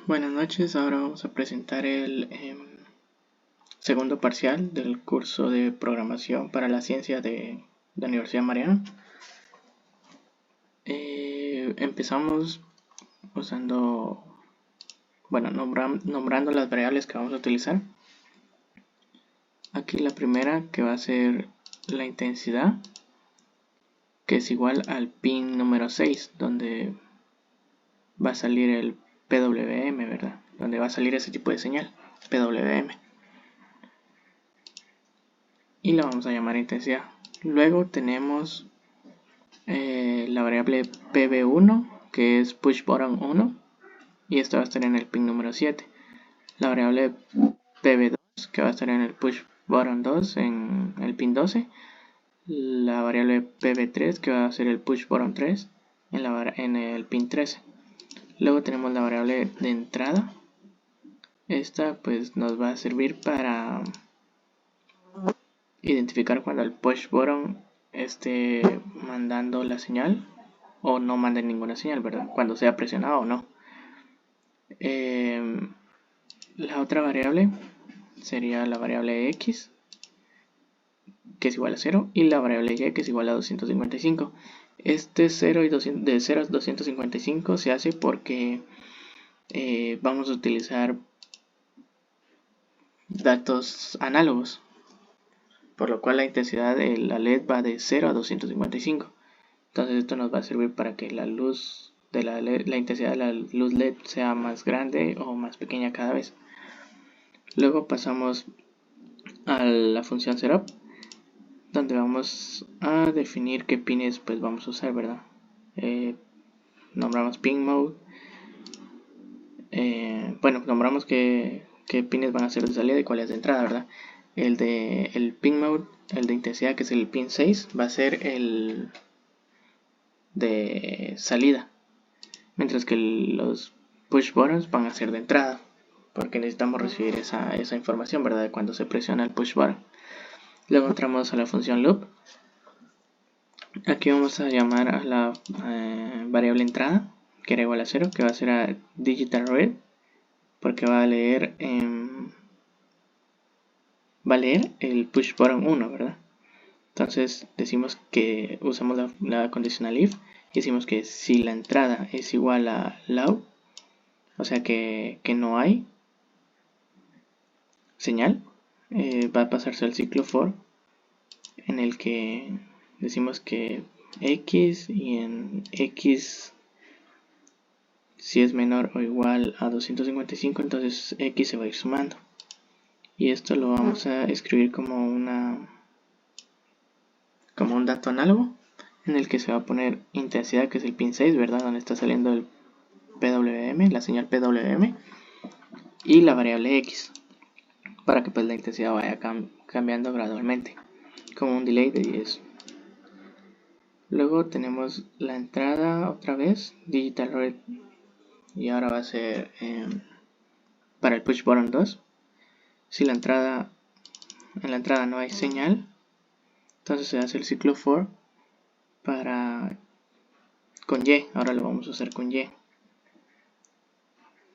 Buenas noches, ahora vamos a presentar el segundo parcial del curso de programación para la ciencia de la Universidad Mariana. Empezamos usando, nombrando las variables que vamos a utilizar. Aquí la primera, que va a ser la intensidad, que es igual al pin número 6, donde va a salir el PWM, ¿verdad? Donde va a salir ese tipo de señal, PWM. Y la vamos a llamar intensidad. Luego tenemos la variable pb1, que es push button 1, y esta va a estar en el pin número 7. La variable pb2, que va a estar en el push button 2 en el pin 12. La variable pb3, que va a ser el push button 3 en el pin 13. Luego tenemos la variable de entrada. Esta pues nos va a servir para identificar cuando el push button esté mandando la señal o no mande ninguna señal, ¿verdad? Cuando sea presionado o no. La otra variable sería la variable x, que es igual a 0, y la variable y, que es igual a 255. Este 0 y de 0 a 255 se hace porque vamos a utilizar datos análogos, por lo cual la intensidad de la LED va de 0 a 255. Entonces esto nos va a servir para que la luz de la LED, la intensidad de la luz LED sea más grande o más pequeña cada vez. Luego pasamos a la función setup, donde vamos a definir qué pines pues vamos a usar, ¿verdad? Nombramos pin mode. Nombramos qué pines van a ser de salida y cuáles de entrada, ¿verdad? El pin mode, el de intensidad, que es el pin 6, va a ser el de salida, mientras que los push buttons van a ser de entrada, porque necesitamos recibir esa información, ¿verdad? De cuando se presiona el push button. Luego entramos a la función loop. Aquí vamos a llamar a la variable entrada, que era igual a 0, que va a ser a digital read, porque va a leer el push button 1, ¿verdad? Entonces decimos que usamos la conditional if y decimos que si la entrada es igual a low, o sea que no hay señal, va a pasarse al ciclo for, en el que decimos que x, y en x, si es menor o igual a 255, entonces x se va a ir sumando. Y esto lo vamos a escribir como un dato análogo, en el que se va a poner intensidad, que es el pin 6, ¿verdad? Donde está saliendo el PWM, la señal PWM, y la variable x, para que pues la intensidad vaya cambiando gradualmente, como un delay de 10. Luego tenemos la entrada otra vez, digital read, y ahora va a ser para el push button 2. Si en la entrada no hay señal, entonces se hace el ciclo for con y. Ahora lo vamos a hacer con y,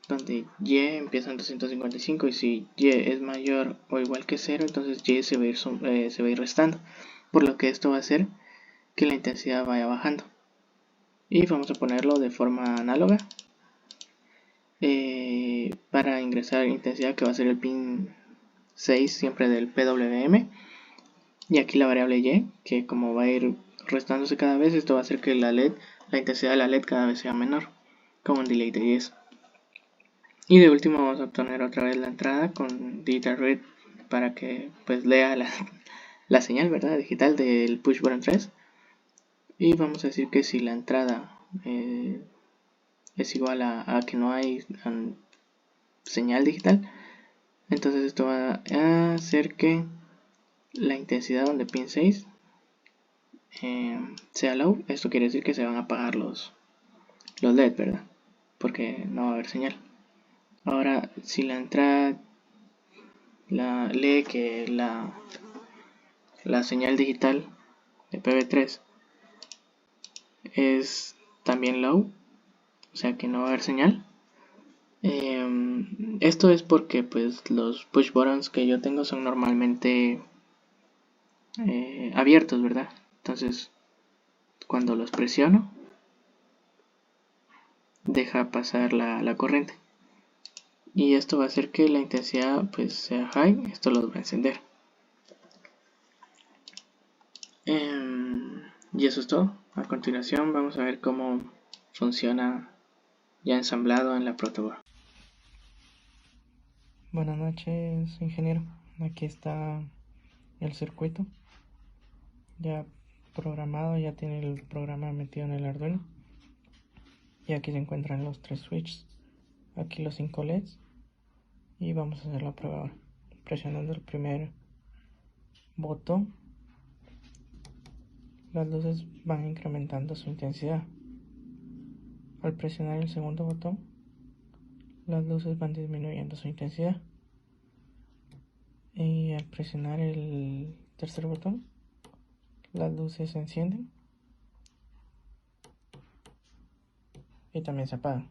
donde y empieza en 255, y si y es mayor o igual que 0, entonces y se va a ir restando, por lo que esto va a hacer que la intensidad vaya bajando. Y vamos a ponerlo de forma análoga para ingresar intensidad, que va a ser el pin 6 siempre del PWM, y aquí la variable y, que como va a ir restándose cada vez, esto va a hacer que la intensidad de la LED cada vez sea menor, como un delay de 10. Y de último vamos a obtener otra vez la entrada con digital read, para que pues lea la señal, ¿verdad?, digital del push button 3. Y vamos a decir que si la entrada es igual a que no hay señal digital, entonces esto va a hacer que la intensidad donde pin 6 sea low. Esto quiere decir que se van a apagar los LED, ¿verdad?, porque no va a haber señal. Ahora, si la entrada lee que la señal digital de PB3 es también low, o sea que no va a haber señal, Esto es porque pues los push buttons que yo tengo son normalmente abiertos, ¿verdad? Entonces cuando los presiono deja pasar la corriente, y esto va a hacer que la intensidad pues sea high. Esto los va a encender. Y eso es todo. A continuación vamos a ver cómo funciona ya ensamblado en la protoboard. Buenas noches, ingeniero. Aquí está el circuito ya programado, ya tiene el programa metido en el Arduino. Y aquí se encuentran los 3 switches, aquí los 5 LEDs. Y vamos a hacer la prueba ahora. Presionando el primer botón, las luces van incrementando su intensidad. Al presionar el segundo botón, las luces van disminuyendo su intensidad. Y al presionar el tercer botón, las luces se encienden y también se apagan.